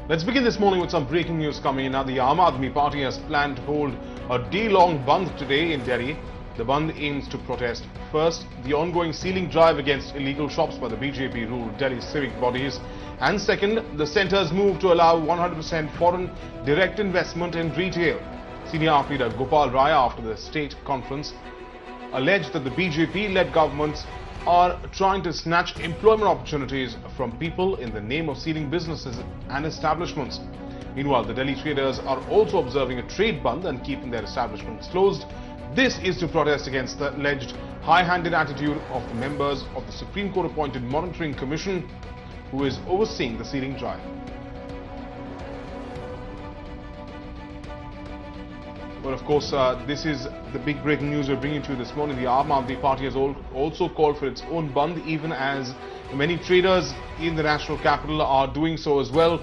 Let's begin this morning with some breaking news coming in. Now, the Aam Aadmi Party has planned to hold a day-long Bandh today in Delhi. The Bandh aims to protest, first, the ongoing sealing drive against illegal shops by the BJP-ruled Delhi civic bodies, and second, the centre's move to allow 100% foreign direct investment in retail. Senior AAP leader Gopal Rai, after the state conference, alleged that the BJP-led governments are trying to snatch employment opportunities from people in the name of sealing businesses and establishments. Meanwhile, the Delhi traders are also observing a trade bandh and keeping their establishments closed. This is to protest against the alleged high-handed attitude of the members of the Supreme Court-appointed Monitoring Commission who is overseeing the sealing drive. Well, of course, this is the big breaking news we're bringing to you this morning. The Aam Aadmi Party has also called for its own bandh, even as many traders in the national capital are doing so as well.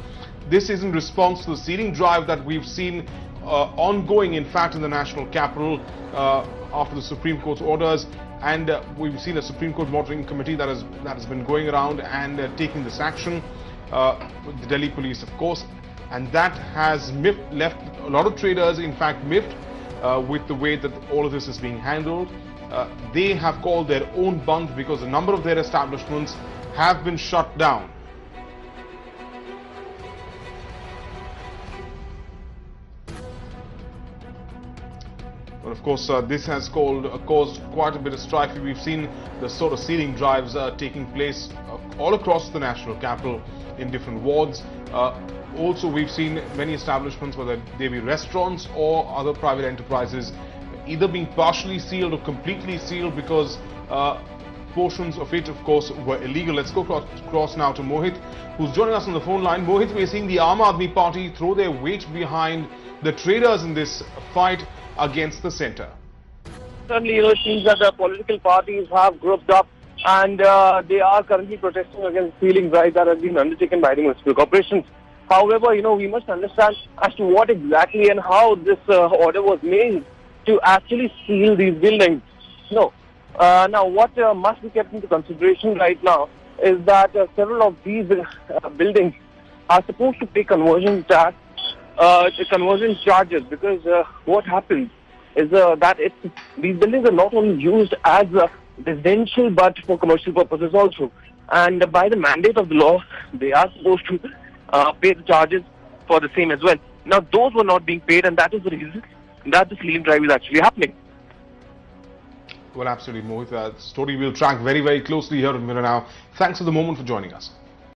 This is in response to the sealing drive that we've seen ongoing, in fact, in the national capital after the Supreme Court's orders. And we've seen a Supreme Court monitoring committee that has been going around and taking this action with the Delhi police, of course. And that has left a lot of traders, in fact, miffed with the way that all of this is being handled. They have called their own bandh because a number of their establishments have been shut down. But of course, this has caused quite a bit of strife. We've seen the sort of sealing drives taking place all across the national capital in different wards. Also, we've seen many establishments, whether they be restaurants or other private enterprises, either being partially sealed or completely sealed because portions of it, of course, were illegal. Let's go across now to Mohit, who's joining us on the phone line. Mohit, we're seeing the Aam Aadmi Party throw their weight behind the traders in this fight against the centre. Certainly, it seems that the political parties have grouped up and they are currently protesting against sealing drive that has been undertaken by the municipal corporations. However, we must understand as to what exactly and how this order was made to actually seal these buildings. Now, what must be kept into consideration right now is that several of these buildings are supposed to pay conversion tax, conversion charges, because what happens is that these buildings are not only used as residential but for commercial purposes also. And by the mandate of the law, they are supposed to pay the charges for the same as well. Now, those were not being paid, and that is the reason that the sealing drive is actually happening. Well, absolutely, Mohit. Story we'll track very, very closely here in Mirror now. Thanks for the moment for joining us.